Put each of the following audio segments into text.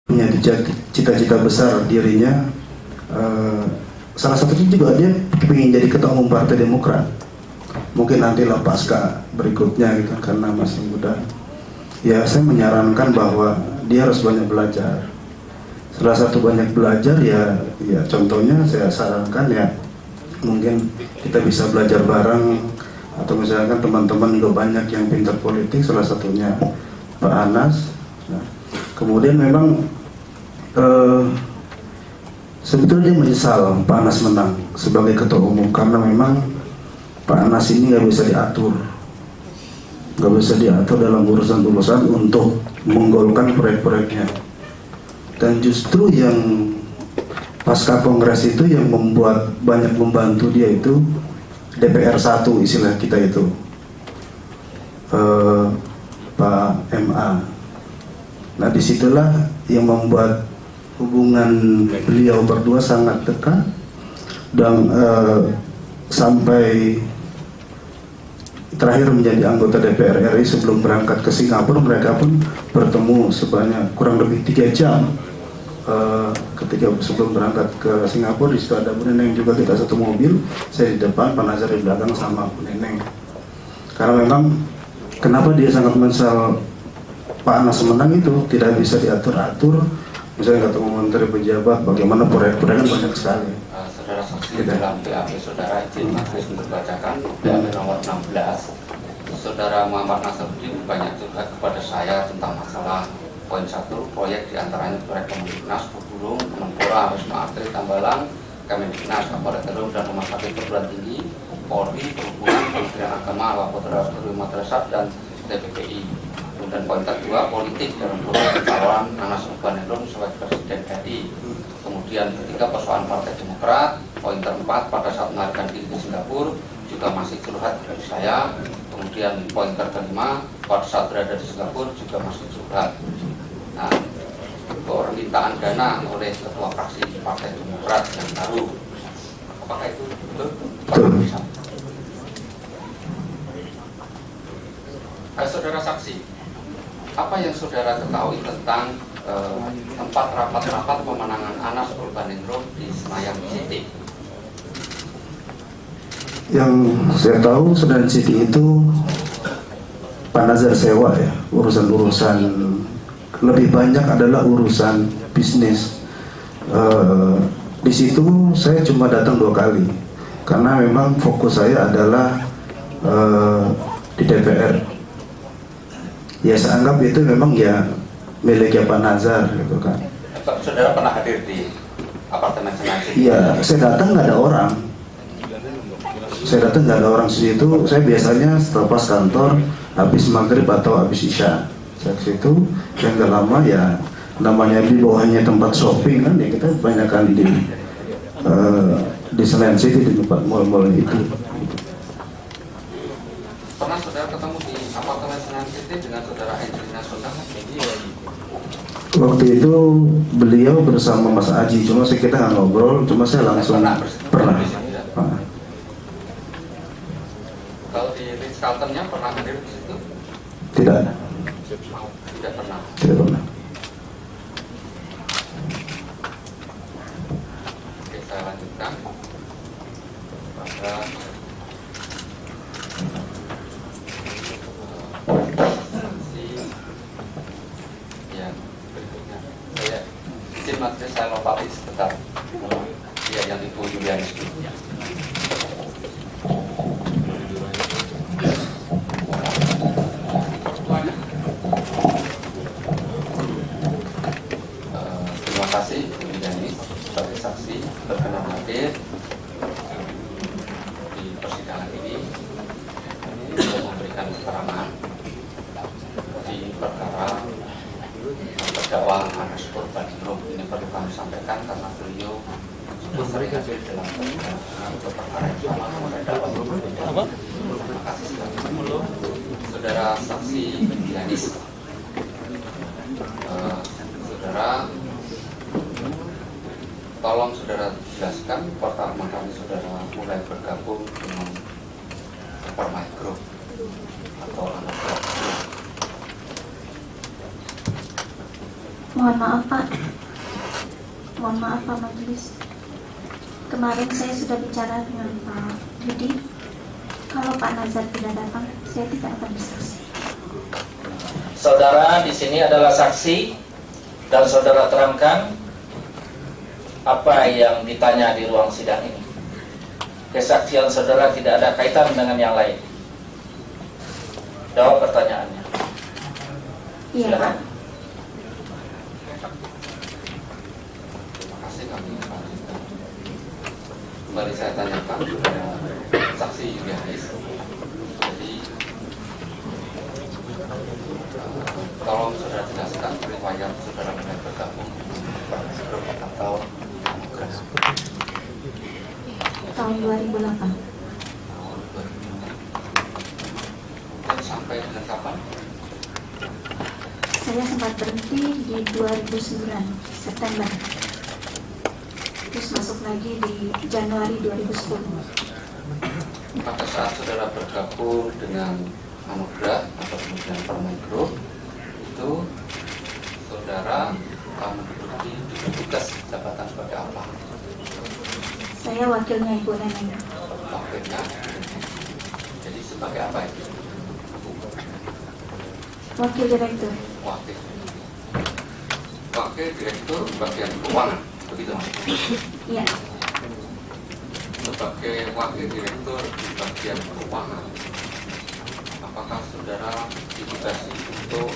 punya cita-cita besar dirinya. Salah satunya juga dia ingin jadi ketua umum Partai Demokrat. Mungkin nantilah pasca berikutnya gitu, karena masih muda. Ya saya menyarankan bahwa dia harus banyak belajar. Salah satu banyak belajar ya contohnya saya sarankan ya mungkin kita bisa belajar bareng, atau misalkan teman-teman juga banyak yang pintar politik, salah satunya Pak Anas. Nah, kemudian memang sebetulnya dia menyesal Pak Anas menang sebagai ketua umum, karena memang Pak Anas ini nggak bisa diatur dalam urusan-urusan untuk menggolkan proyek-proyeknya. Dan justru yang pasca kongres itu yang membuat banyak membantu dia itu DPR 1 istilah kita itu, Pak MA. Nah disitulah yang membuat hubungan beliau berdua sangat dekat, dan sampai terakhir menjadi anggota DPR RI sebelum berangkat ke Singapura, mereka pun bertemu sebanyak kurang lebih 3 jam. Ketika sebelum berangkat ke Singapura, di situ ada Bu Neneng juga, kita satu mobil, saya di depan, Pak Nazar di belakang sama Bu Neneng. Karena memang kenapa dia sangat menyesal Pak Anas menang itu tidak bisa diatur-atur, misalnya ketemu menteri pejabat, bagaimana proyek-proyek banyak sekali. Saudara saksi dalam BAP saudara izin majelis untuk bacakan BAP nomor 16. Saudara Muhammad Nasruddin banyak curhat kepada saya tentang masalah poin 1, proyek diantaranya proyek Kemendiknas, Burung, Kemenpora, Wisma Atlet, Tambalang, Kemendiknas, Laboratorium dan Rumah Sakit Perguruan Tinggi, Polri, Perhubungan, Kementerian Agama, Laboratorium Madrasah, dan TPPI. Kemudian poin kedua, politik dalam program pencalonan Anas Urbaningrum sebagai Presiden RI. Kemudian ketiga, persoalan Partai Demokrat. Poin keempat, pada saat melarikan diri ke Singapura juga masih curhat dari saya. Kemudian poin kelima, pada saat berada di Singapura juga masih curhat. Nah, permintaan dana oleh ketua fraksi Partai Demokrat yang baru, apakah itu betul? Saudara saksi, apa yang saudara ketahui tentang tempat rapat-rapat pemenangan Anas Urbaningrum di Senayan City? Yang saya tahu Senayan City itu Pak Nazar sewa ya, urusan-urusan lebih banyak adalah urusan bisnis. Di situ saya cuma datang 2 kali karena memang fokus saya adalah di DPR. Ya saya anggap itu memang ya miliknya Pak Nazar gitu kan. Saudara pernah hadir di apartemen Senayan City? Iya, saya datang nggak ada orang. Di situ. Saya biasanya setelah pas kantor, habis maghrib atau habis isya. Saya ke situ, yang nggak lama ya namanya di bawahnya tempat shopping kan, ya kita kebanyakan di Senayan City, di tempat mall-mall itu. Pernah saudara ketemu di apartemen Senayan City dengan saudara Angelina Sondang? Waktu itu beliau bersama Mas Aji, cuma kita nggak ngobrol, cuma saya langsung pernah. Kalau di Ritz Carlton-nya pernah hadir di situ? Tidak pernah. Oke, saya lanjutkan pada yang berikutnya. Saya izin majelis saya lompati sebentar. Ya, yang Ibu Yulianis. Terima kasih Bu Yulianis sebagai saksi berkenan hadir di persidangan ini untuk memberikan keterangan di perkara terdakwa Anas Urbaningrum. Ini perlu kami sampaikan karena beliau sudah sering hadir dalam persidangan untuk perkara yang sama terdakwa. Terima kasih sekali. Saudara saksi Yulianis, saudara, tolong saudara jelaskan pertama kali saudara mulai bergabung dengan Supermike Group atau anak Group. Mohon maaf Pak. Mohon maaf Pak Majelis. Kemarin saya sudah bicara dengan Pak Budi. Kalau Pak Nazar tidak datang, saya tidak akan bersaksi. Saudara di sini adalah saksi dan saudara terangkan apa yang ditanya di ruang sidang ini. Kesaksian saudara tidak ada kaitan dengan yang lain. Jawab pertanyaannya. Iya Pak. Terima kasih kami lanjutkan. Kembali saya tanyakan kepada saksi Yulianis. Jadi tolong saudara jelaskan riwayat saudara mulai bergabung berapa tahun Tahun 2008. tahun 2000 dan sampai dengan kapan? Saya sempat berhenti di 2009 September. Terus masuk lagi di Januari 2010. Pada saat saudara bergabung dengan Anugerah atau kemudian Permen Group, itu saudara menduduki tugas jabatan sebagai apa? Saya wakilnya Ibu Neneng. Wakilnya, jadi sebagai apa itu? Wakil Direktur. Wakil. Wakil Direktur bagian keuangan, begitu Mas? Iya. Sebagai Wakil Direktur di bagian keuangan, apakah saudara ditugasi untuk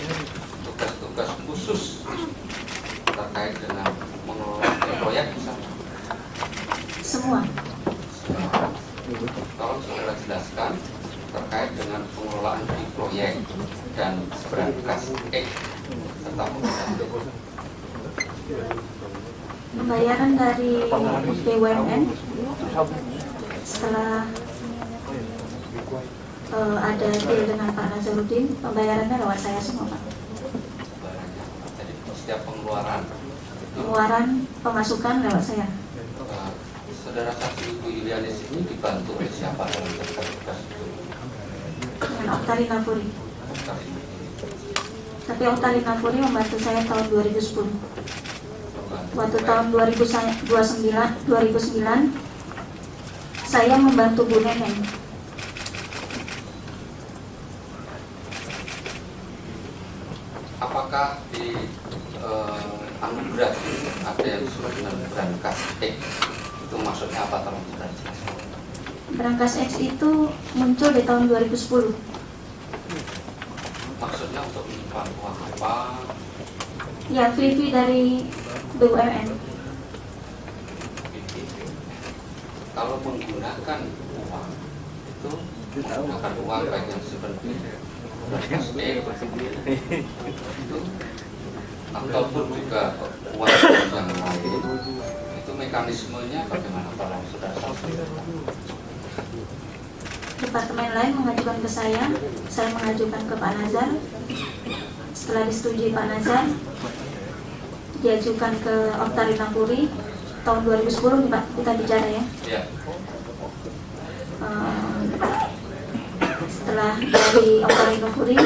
tugas-tugas khusus terkait dengan mengelola proyek misalnya? Semua. Tolong saudara jelaskan terkait dengan pengelolaan di proyek dan berangkas serta penggunaan. Pembayaran dari BUMN setelah ada deal dengan Pak Nazarudin, pembayarannya lewat saya semua Pak. Jadi setiap pengeluaran itu Pemasukan lewat saya. saudara saksi Ibu Yulianis ini dibantu oleh siapa dalam tugas itu? Dengan Oktari Nafuri. Tapi Oktari Nafuri membantu saya tahun 2010. Waktu tahun 2009 saya membantu Bu Neneng. Apakah di Anugerah ada yang disebut dengan berangkas itu maksudnya apa, tolong saudara jelaskan? Berangkas X itu muncul di tahun 2010. Maksudnya untuk menyimpan uang apa? Ya, fee dari BUMN. Kalau menggunakan uang itu menggunakan uang baik yang seperti berangkas itu ataupun juga uang yang lain, itu mekanismenya bagaimana, tolong saudara saksikan? Departemen lain mengajukan ke saya mengajukan ke Pak Nazar. Setelah disetujui Pak Nazar, diajukan ke Oktari Nafuri tahun 2010 nih Pak, kita bicara ya. Iya. Setelah dari Oktari Nafuri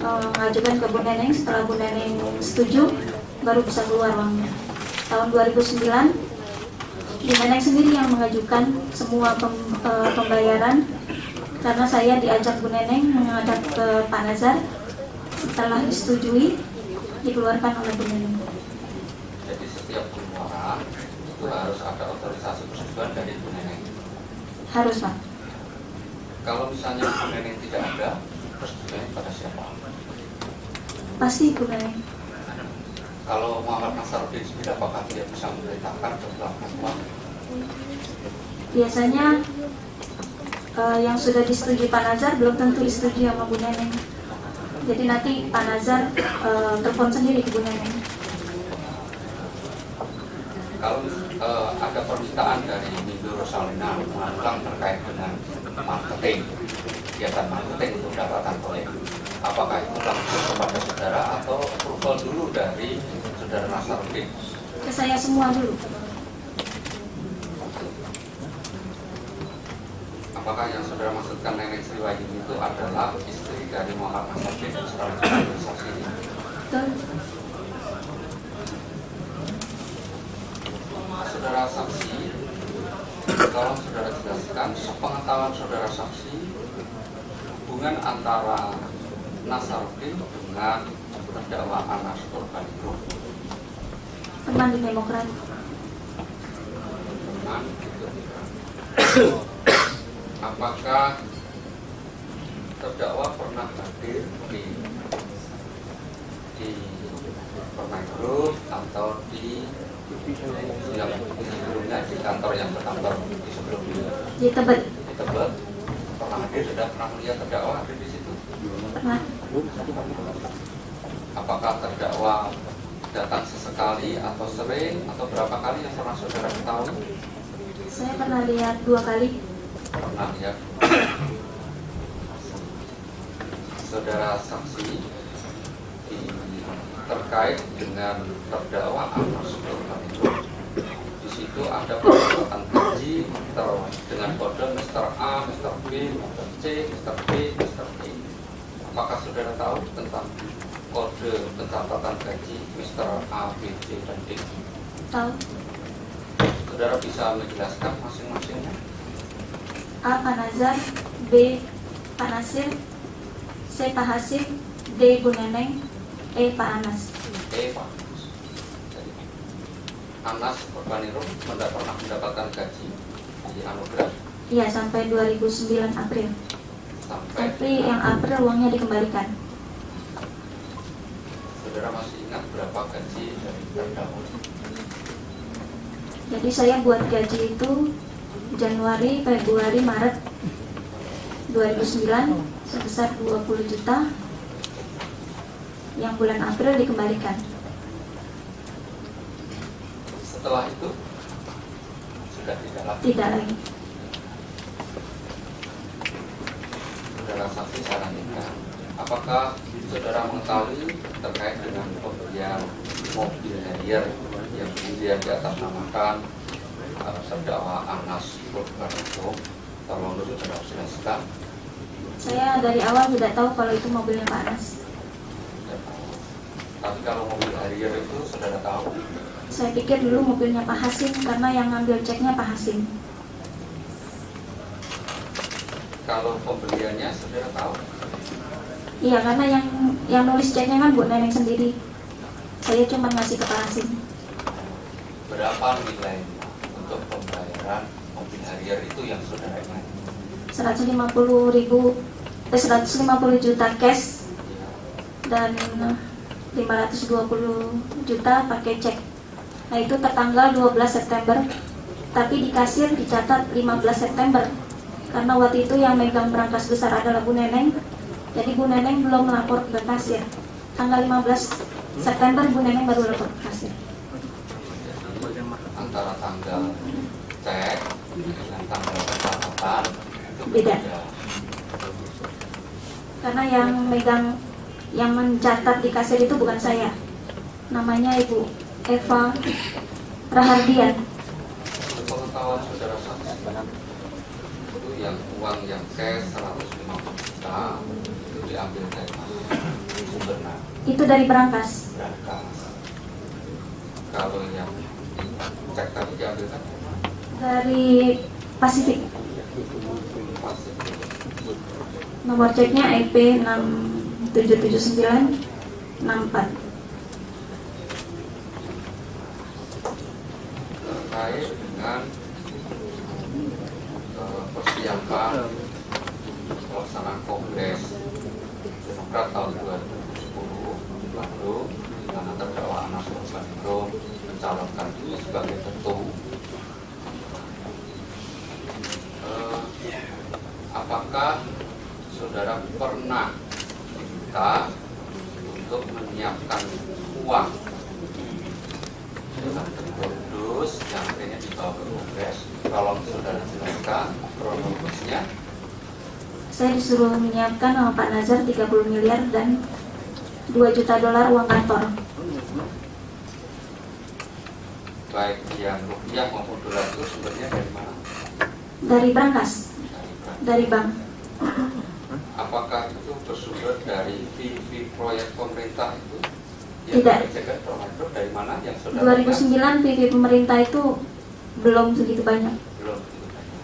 mengajukan ke Bu Neneng, setelah Bu Neneng setuju baru bisa keluar uangnya. Tahun 2009 Bu Neneng sendiri yang mengajukan semua pembayaran, karena saya diajak Bu Neneng menghadap ke Pak Nazar. Setelah disetujui, dikeluarkan oleh Bu Neneng. Jadi setiap pengeluaran itu harus ada otorisasi persetujuan dari Bu Neneng. Harus Pak. Kalau misalnya Bu Neneng tidak ada, persetujuannya pada siapa? Pasti Bu Neneng. Kalau Muhammad Nazarudin sendiri, apakah dia bisa memerintahkan untuk melakukan uang? Biasanya yang sudah disetujui Pak Nazar belum tentu disetujui sama Bu Neneng. Jadi nanti Pak Nazar telepon sendiri ke Bu Neneng. Kalau ada permintaan dari Windu Rosalina mengulang terkait dengan marketing, kegiatan marketing untuk mendapatkan proyek, apakah itu langsung kepada saudara atau approval dulu dari saudara Nazarudin? Ke saya semua dulu. Apakah yang saudara maksudkan Nenek Sriwayuni itu adalah istri dari Muhammad Nazarudin, saudara saksi ini? Betul. Saudara saksi, tolong saudara jelaskan sepengetahuan saudara saksi hubungan antara Nazarudin dengan terdakwa Anas Urbaningrum. Teman di Demokrat. Teman gitu. Apakah terdakwa pernah hadir di Urbaningrum atau di yang sebelumnya di kantor yang berkantor di sebelumnya Di Tebet. di Tebet? Pernah hadir, sudah pernah melihat terdakwa hadir di situ? Pernah. Apakah terdakwa datang sesekali atau sering atau berapa kali yang pernah saudara ketahui? Saya pernah lihat 2 kali. Pernah lihat. Saudara saksi terkait dengan terdakwa Anas Urbaningrum. Di situ ada perbuatan keji dengan kode Mr. A, Mr. B, Mr. C, Mr. B, Mr. D. Apakah saudara tahu tentang kode pencatatan gaji Mr. A, B, C, dan D? Tahu. Saudara bisa menjelaskan masing-masingnya? A. Pak Nazar, B. Pak Nasir, C. Pak Hasim, D. Bu Neneng, E. Pak Anas. E, Pak. Jadi, Anas Urbaningrum tidak pernah mendapatkan gaji di anugerah Iya, sampai 2009 April. sampai Tapi yang April uangnya dikembalikan. saudara masih ingat berapa gaji dari terdakwa? Jadi saya buat gaji itu Januari, Februari, Maret 2009 sebesar 20 juta. Yang bulan April dikembalikan. Setelah itu sudah tidak lagi. Tidak lagi. Saudara saksi saya lanjutkan. Apakah saudara mengetahui terkait dengan pembelian mobil Harrier yang kemudian diatasnamakan terdakwa Anas Urbaningrum? Tolong saudara jelaskan. Saya dari awal tidak tahu kalau itu mobilnya Pak Anas. Tapi kalau mobil Harrier itu saudara tahu? Saya pikir dulu mobilnya Pak Hasim karena yang ngambil ceknya Pak Hasim. Kalau pembeliannya saudara tahu? Iya, karena yang nulis ceknya kan Bu Neneng sendiri. Saya cuma ngasih ke Pak Hasim. Berapa nilainya untuk pembayaran mobil Harrier itu yang saudara ingat? 150 juta cash dan 520 juta pakai cek. Nah itu tertanggal 12 September, tapi di kasir dicatat 15 September karena waktu itu yang megang berangkas besar adalah Bu Neneng. Jadi Bu Neneng belum melapor ke kasir. Tanggal 15 September Bu Neneng baru lapor ke kasir. Antara tanggal cek dengan tanggal pencatatan itu Beda. Karena yang mencatat di kasir itu bukan saya. Namanya Ibu Eva Rahardian. Pengetahuan saudara saksi itu yang uang yang cash 150 juta itu diambil dari sumbernya Itu dari berangkas. berangkas. Kalau yang cek tadi diambil kan Dari Pasifik. pasti Nomor ceknya EP 677964. terkait dengan persiapan pelaksanaan Kongres Demokrat tahun 2010 lalu di mana terdakwa Anas Urbaningrum mencalonkan diri sebagai ketua. Apakah saudara pernah minta untuk menyiapkan uang dalam bentuk dus yang akhirnya dibawa ke Kongres? Tolong saudara jelaskan kronologisnya. Saya disuruh menyiapkan sama Pak Nazar 30 miliar dan 2 juta dolar uang kantor. Baik yang rupiah maupun dolar itu sumbernya dari mana? Dari berangkas, Dari bank. dari bank. Apakah itu bersumber dari fee proyek pemerintah itu? Tidak. Proyek Prometro dari mana yang saudara 2009 PV pemerintah itu belum segitu banyak. belum begitu banyak.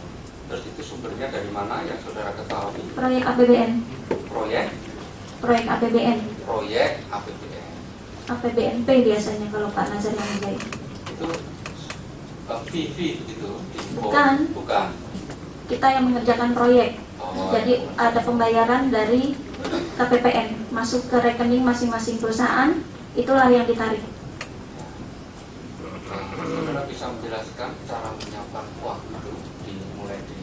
Terus itu sumbernya dari mana yang saudara ketahui? Proyek APBN, Proyek APBN, APBN APBNP biasanya kalau Pak Nazar yang menjahit. itu PV begitu? Bukan. Bukan. Kita yang mengerjakan proyek. Oh, Jadi ada pembayaran dari KPPN masuk ke rekening masing-masing perusahaan, itulah yang ditarik. Saudara bisa menjelaskan cara menyiapkan uang itu dimulai di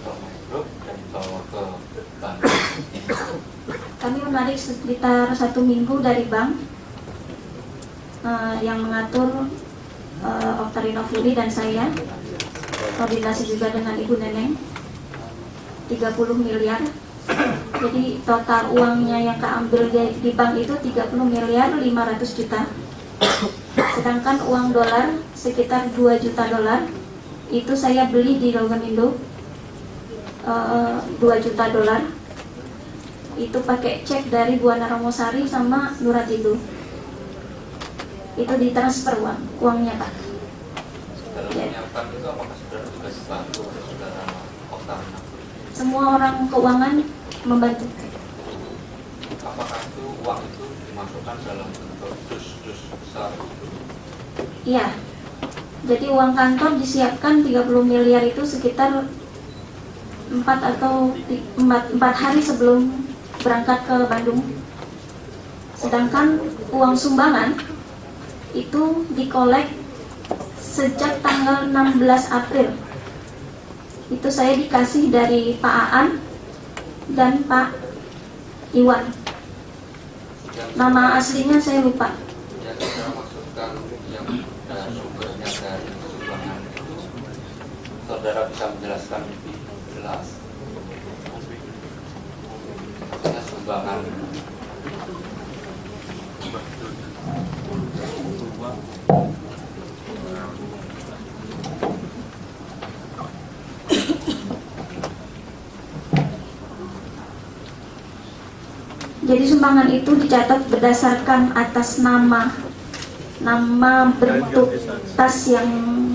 Prometro dan dibawa ke Bandung. Kami menarik sekitar 1 minggu dari bank yang mengatur Oktarino Furi dan saya, koordinasi juga dengan Ibu Neneng, 30 miliar. Jadi total uangnya yang keambil di bank itu 30 miliar 500 juta. Sedangkan uang dolar sekitar 2 juta dolar itu saya beli di Logamindo 2 juta dolar. Itu pakai cek dari Buana Ramosari sama Nuratindo. Itu ditransfer uangnya Pak. Dalam menyiapkan itu apakah saudara juga dibantu oleh saudara Oktarino? Semua orang keuangan membantu. Apakah itu uang itu dimasukkan dalam bentuk dus-dus besar? Iya. Jadi uang kantor disiapkan 30 miliar itu sekitar 4 hari sebelum berangkat ke Bandung. Sedangkan uang sumbangan itu dikolek sejak tanggal 16 April. Itu saya dikasih dari Pak Aan dan Pak Iwan. Nama aslinya saya lupa. Yang saudara maksudkan yang sumbernya dari sumbangan itu, saudara bisa menjelaskan lebih jelas? Maksudnya sumbangan Jadi sumbangan itu dicatat berdasarkan atas nama bentuk tas yang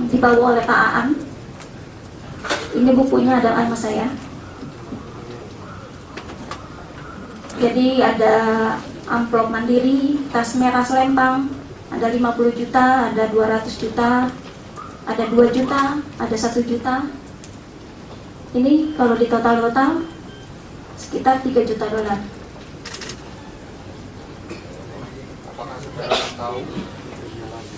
dibawa oleh Pak Aan. Ini bukunya ada nama saya. Jadi ada amplop mandiri, tas merah selempang, ada 50 juta, ada 200 juta, ada 2 juta, ada 1 juta. Ini kalau di total sekitar 3 juta dolar. apakah saudara tahu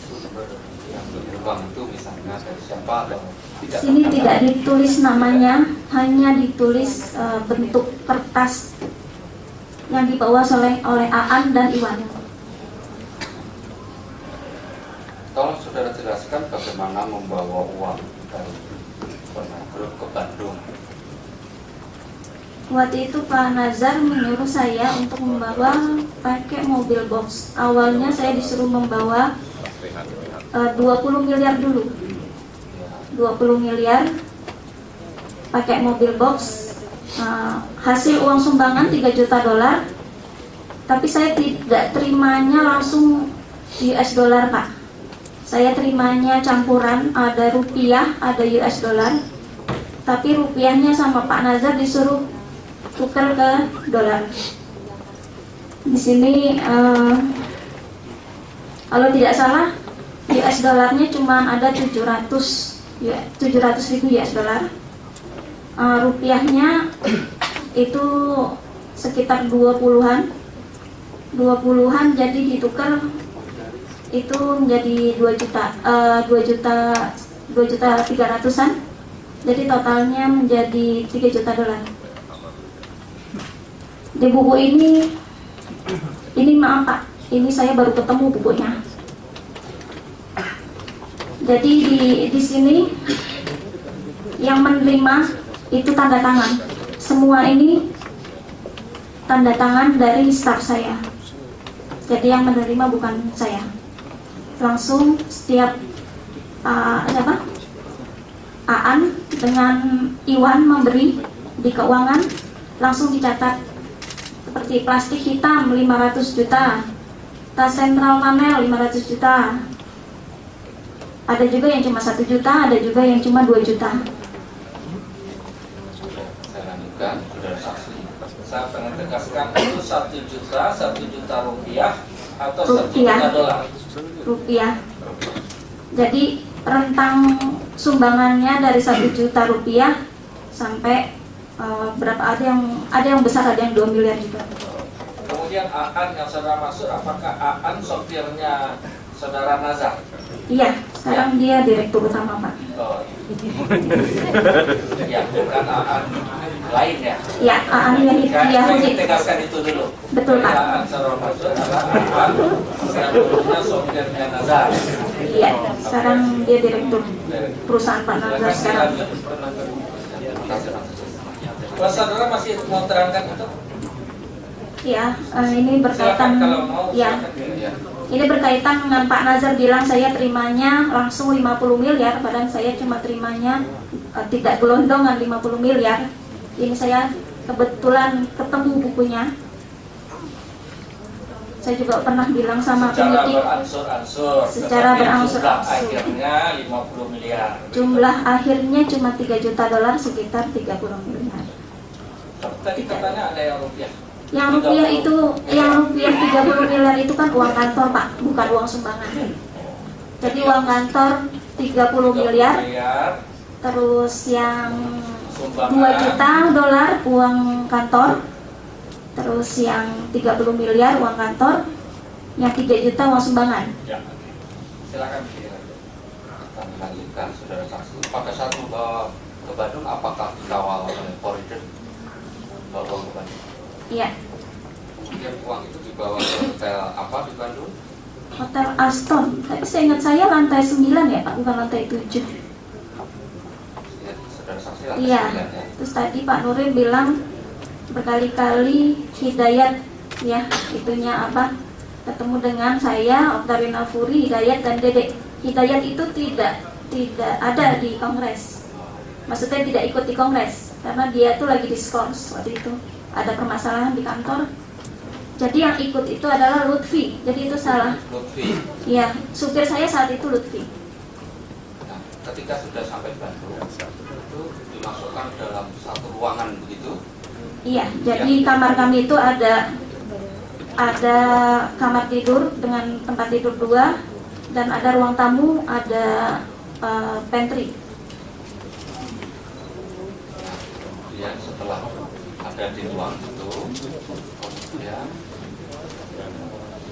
sumber yang uang itu misalnya dari siapa atau tidak? Sini tidak ditulis namanya, hanya ditulis bentuk kertas yang dibawa oleh Aan dan Iwan. Tolong saudara jelaskan bagaimana membawa uang dari Prometro ke Bandung. Waktu itu Pak Nazar menyuruh saya untuk membawa pakai mobil box. Awalnya saya disuruh membawa 20 miliar dulu. 20 miliar pakai mobil box. Hasil uang sumbangan 3 juta dolar. Tapi saya tidak terimanya langsung US dollar Pak. Saya terimanya campuran, ada rupiah, ada US dollar. Tapi rupiahnya sama Pak Nazar disuruh tukar ke dolar. Di sini kalau tidak salah US dolarnya cuma ada 700.000 US dollar. Rupiahnya itu sekitar 20-an jadi ditukar itu menjadi 2 juta 300-an. Jadi totalnya menjadi 3 juta dolar. Di buku ini maaf Pak, ini saya baru ketemu bukunya. Jadi di sini yang menerima itu tanda tangan. Semua ini tanda tangan dari staf saya. Jadi yang menerima bukan saya. Langsung setiap Aan dengan Iwan memberi di keuangan langsung dicatat seperti plastik hitam 500 juta, Tas sentral panel 500 juta. Ada juga yang cuma 1 juta, ada juga yang cuma 2 juta. Saya lanjutkan, saudara saksi. Saya pengen tegaskan itu 1 juta rupiah atau 1 juta dolar. Rupiah. Jadi rentang sumbangannya dari 1 juta rupiah sampai berapa, ada yang besar, ada yang 2 miliar juga. Kemudian Aan yang saudara maksud, apakah Aan sopirnya saudara Nazar? Iya, sekarang dia direktur utama, Pak. Oh. Ya, bukan Aan lain ya. Ya, Aan yang Saya tegaskan itu dulu. Betul, Pak. Aan saudara maksud adalah Aan yang dulunya sopirnya Nazar. Iya, sekarang dia direktur perusahaan Pak Nazar sekarang. Kalau saudara masih mau terangkan itu? Ya, ini berkaitan. Silakan kalau mau. Ya, Silakan. ini berkaitan dengan Pak Nazar bilang saya terimanya langsung 50 miliar, padahal saya cuma terimanya tidak gelondongan 50 miliar. Ini saya kebetulan ketemu bukunya. Saya juga pernah bilang sama Secara penyidik. berangsur-angsur. Secara tetapi berangsur-angsur. Jumlah akhirnya 50 miliar. Jumlah akhirnya cuma 3 juta dolar, sekitar 30 miliar. Tadi katanya ada yang rupiah. Yang rupiah itu, yang rupiah 30 miliar itu kan uang kantor, Pak, bukan uang sumbangan. Jadi uang kantor 30 miliar, terus yang 2 juta dolar uang kantor, terus yang 30 miliar uang kantor, yang 3 juta uang sumbangan. Ya. Silakan. Kami lanjutkan, saudara saksi. Pada saat membawa ke Bandung, apakah dikawal oleh Polri bawa ke Bandung? Iya, Kemudian uang itu dibawa ke hotel apa di Bandung? Hotel Aston. Tapi seingat saya lantai 9 ya, Pak, bukan lantai 7. Ya, saudara saksi lantai Iya. 9 ya. Terus tadi Pak Nuril bilang berkali-kali Hidayat, ya, itunya apa? Ketemu dengan saya, Oktarina Furi, Hidayat dan Dedek. Hidayat itu tidak ada di kongres. Maksudnya tidak ikut di kongres karena dia tuh lagi diskors waktu itu. Ada permasalahan di kantor. Jadi yang ikut itu adalah Lutfi. Jadi itu salah. Lutfi. Iya, supir saya saat itu Lutfi. Nah, ketika sudah sampai Bandung, itu dimasukkan dalam satu ruangan begitu. Iya, jadi kamar kami itu ada kamar tidur dengan tempat tidur 2 dan ada ruang tamu, ada pantry. Nah, kemudian setelah ada di ruang itu, kemudian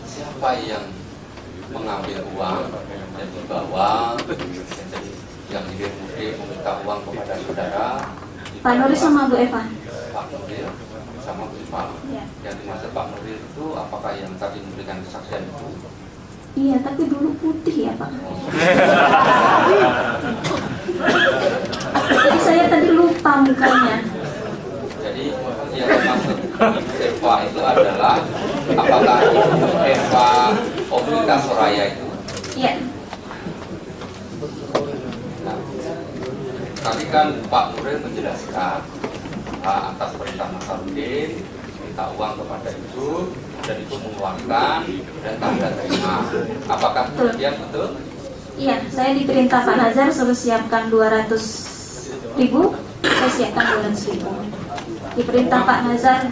siapa yang mengambil uang dan dibawa, jadi yang hilir-mudik meminta uang kepada saudara? Pak Nuri sama Bu Eva. Pak Nuril sama Bu Ipa. Iya. Yang dimaksud Pak Nuril itu apakah yang tadi memberikan kesaksian itu? Iya, tapi dulu putih ya Pak. Jadi saya tadi lupa mukanya. Jadi yang dimaksud Eva itu adalah apakah itu Eva Omika Soraya itu? Iya. Nah, tadi kan Pak Nuril menjelaskan atas perintah Nasarudin minta uang kepada itu dan itu mengeluarkan dan tanda terima. Apakah kemudian betul? Iya, saya diperintah Pak Nazar suruh siapkan 200.000, saya siapkan 200.000. Diperintah Pak Nazar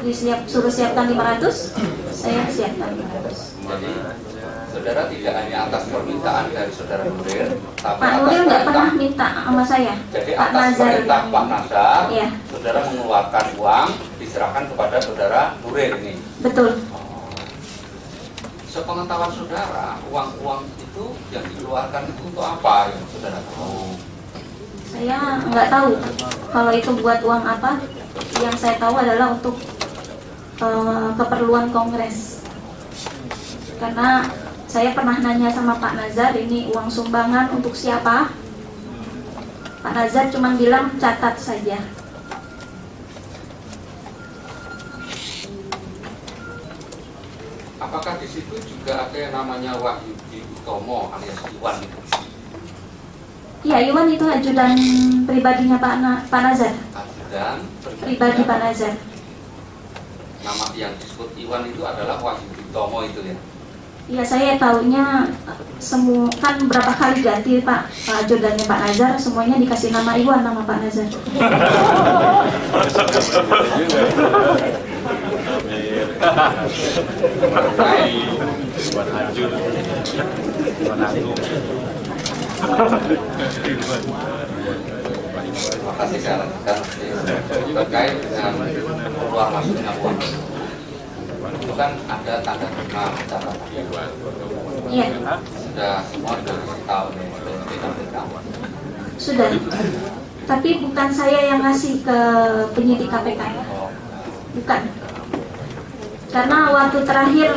suruh siapkan 500, saya siapkan 500. Jadi saudara tidak hanya atas permintaan dari saudara Nuril, tapi Pak atas Nuril nggak pernah perintah. minta sama saya. Jadi Pak atas Nazar perintah yang- Pak Nazar, Iya. saudara mengeluarkan uang diserahkan kepada saudara Nuril ini. Betul. Sepengetahuan saudara, uang-uang itu yang dikeluarkan itu untuk apa yang saudara tahu? Saya nggak tahu kalau itu buat uang apa. Yang saya tahu adalah untuk keperluan kongres. Karena saya pernah nanya sama Pak Nazar, ini uang sumbangan untuk siapa? Pak Nazar cuma bilang catat saja. Apakah di situ juga ada yang namanya Wahyudi Utomo alias Iwan itu? Iya, Iwan itu ajudan pribadinya Pak Nazar. Ajudan Pribadi Pak Nazar. Nama yang disebut Iwan itu adalah Wahyudi Utomo itu ya. Ya saya taunya semua kan berapa kali ganti Pak ajudannya Pak Nazar, semuanya dikasih nama Iwan nama Pak Nazar. Terima kasih saya lanjutkan terkait dengan keluar masuknya uang. Itu kan ada tanda terima catatan. Iya. Sudah semua dikasih tahu nih BPK. Sudah. Tapi bukan saya yang ngasih ke penyidik KPK. Bukan. Karena waktu terakhir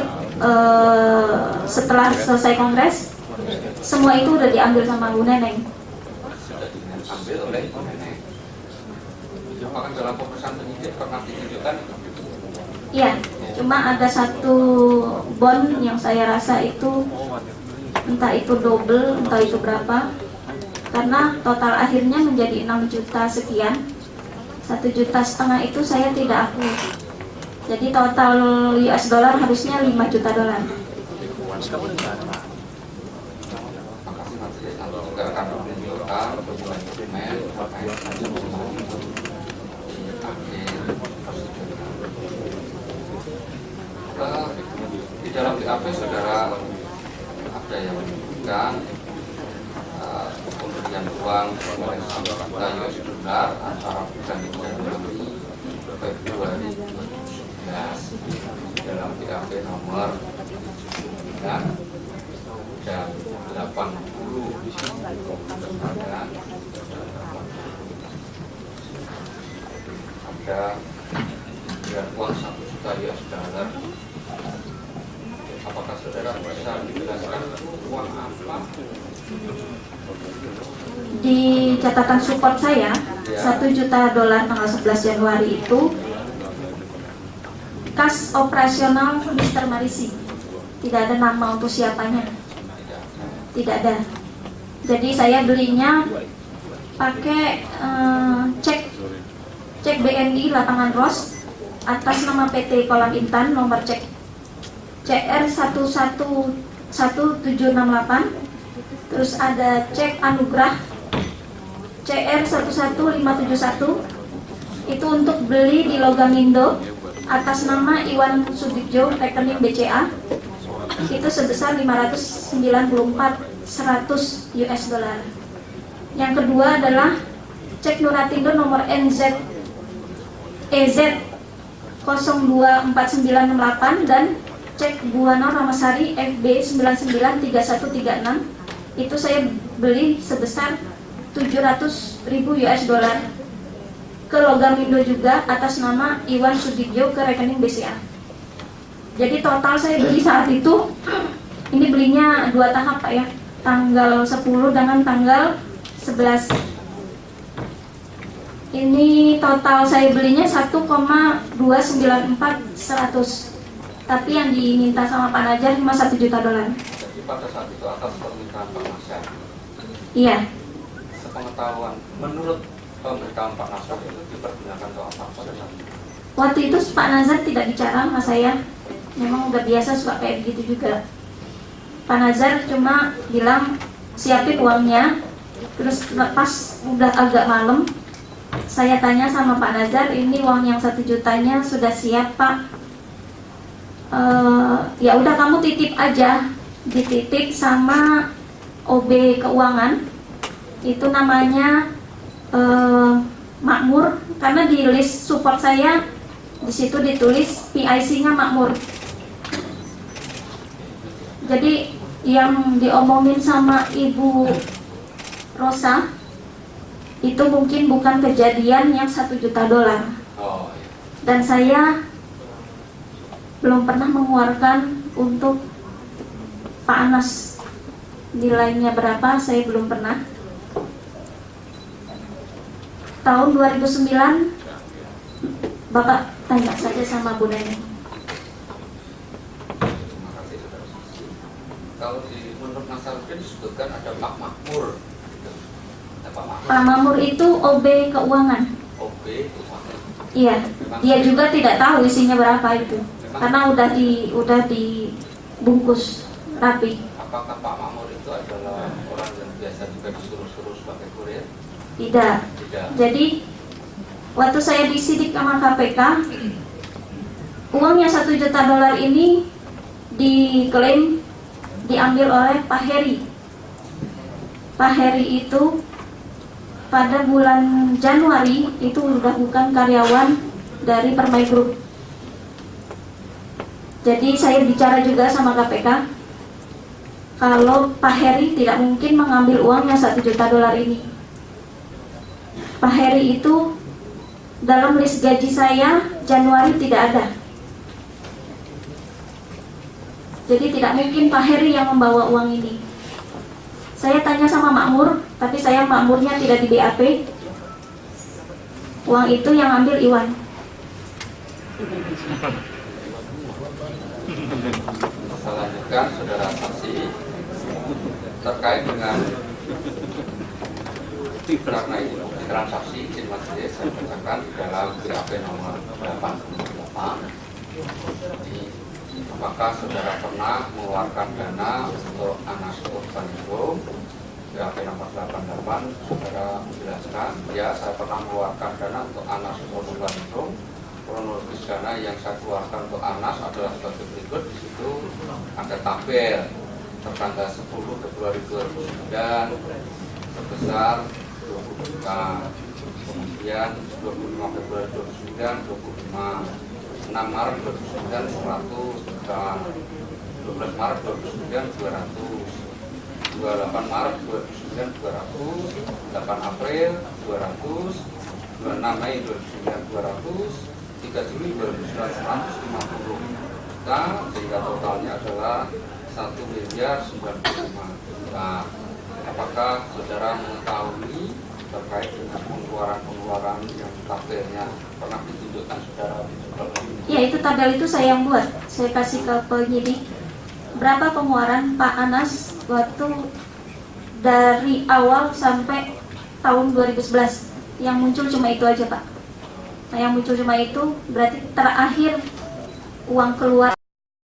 setelah selesai kongres, semua itu udah diambil sama Bu Neneng. Sudah diambil oleh Ibu Neneng. Apakah dalam pemeriksaan penyidik pernah ditunjukkan? Iya, cuma ada satu bond yang saya rasa itu entah itu double, entah itu berapa. Karena total akhirnya menjadi 6 juta sekian. 1,5 juta itu saya tidak akui. Jadi total US dollar harusnya 5 juta dolar. Makasih majelis, nanti juga akan menunjukkan dokumen terkait di dalam BAP saudara ada yang menyebutkan pemberian uang oleh 1 juta US dollar antara bulan Januari Februari 2011 dalam BAP nomor 9 dan 80 ada pemberian uang 1 juta US dollar. Apakah saudara bisa menjelaskan uang apa? Di catatan support saya, 1 juta dolar tanggal 11 Januari itu kas operasional Mr. Marisi. Tidak ada nama untuk siapanya. Tidak ada. Jadi saya belinya pakai cek BNI Lapangan Ros atas nama PT Kolam Intan, nomor cek CR 111768. Terus ada cek Anugrah CR 11571. Itu untuk beli di Logamindo atas nama Iwan Sudibjo, rekening BCA. Itu sebesar 594.100 US dollar. Yang kedua adalah cek Nuratindo nomor NZ EZ 024968 dan cek Buana Ramasari FB 993136. Itu saya beli sebesar 700.000 US dollar ke Logamindo juga atas nama Iwan Sudibjo ke rekening BCA. Jadi total saya beli saat itu, ini belinya 2 tahap Pak ya, tanggal 10 dengan tanggal 11. Ini total saya belinya 1,294.100. Tapi yang diminta sama Pak Najar cuma 1 juta dolar. Jadi pada saat itu atas permintaan Pak Nasar. Iya. Sepengetahuan, menurut pemberitahuan Pak Nasar itu dipergunakan untuk apa pada saat itu? Waktu itu Pak Nazar tidak bicara sama saya. Memang udah biasa suka kayak begitu juga. Pak Nazar cuma bilang siapin uangnya. Terus pas udah agak malam, saya tanya sama Pak Nazar, ini uang yang 1 jutanya sudah siap Pak. Ya udah kamu titip aja, dititip sama OB keuangan. Itu namanya Makmur, karena di list support saya di situ ditulis PIC-nya Makmur. Jadi yang diomongin sama Ibu Rosa itu mungkin bukan kejadian yang 1 juta dolar. Oh, iya. Dan saya belum pernah mengeluarkan untuk Pak Anas. Nilainya berapa saya belum pernah. Tahun 2009 Bapak tanya saja sama Bu Neneng. Terima kasih saudara saksi. Kalau di menurut Nasarudin disebutkan ada Pak Makmur. Gitu. Ada Pak Makmur. Pak Makmur itu OB keuangan. OB keuangan. Iya, dia juga tidak tahu isinya berapa itu. Karena udah dibungkus rapi. Apakah Pak Makmur itu adalah orang yang biasa juga disuruh-suruh sebagai kurir? Tidak. Tidak. Jadi waktu saya disidik sama KPK, uangnya 1 juta dolar ini diklaim diambil oleh Pak Heri. Pak Heri itu pada bulan Januari itu sudah bukan karyawan dari Permai Group. Jadi saya bicara juga sama KPK, kalau Pak Heri tidak mungkin mengambil uangnya 1 juta dolar ini. Pak Heri itu dalam list gaji saya Januari tidak ada. Jadi tidak mungkin Pak Heri yang membawa uang ini. Saya tanya sama Makmur, tapi saya Makmurnya tidak di BAP. Uang itu yang ambil Iwan. Selanjutnya, saudara saksi terkait dengan karena ini bukti transaksi izin majelis saya bacakan di dalam BAP nomor 88. Jadi, apakah saudara pernah mengeluarkan dana untuk Anas Urbaningrum? BAP nomor 88, saudara menjelaskan, ya saya pernah mengeluarkan dana untuk Anas Urbaningrum. Kronologis dana yang saya keluarkan untuk Anas adalah sebagai berikut. Di situ ada tabel tertanggal 10 Februari 2009 sebesar 20 juta, kemudian 25 Februari 2009 25, 6 Maret 2009 100 juta, 12 Maret 2009 200, 28 Maret 2009 200, 8 April 200, 26 Mei 2009 200, 3 Juli 2009 150 juta, sehingga totalnya adalah 1.095 juta. Apakah saudara mengetahui terkait dengan pengeluaran yang tabelnya pernah ditunjukkan saudara di tabel ini? Ya, itu tabel itu saya yang buat. Saya kasih ke penyidik berapa pengeluaran Pak Anas waktu dari awal sampai tahun 2011. Yang muncul cuma itu aja, Pak. Nah, yang muncul cuma itu berarti terakhir uang keluar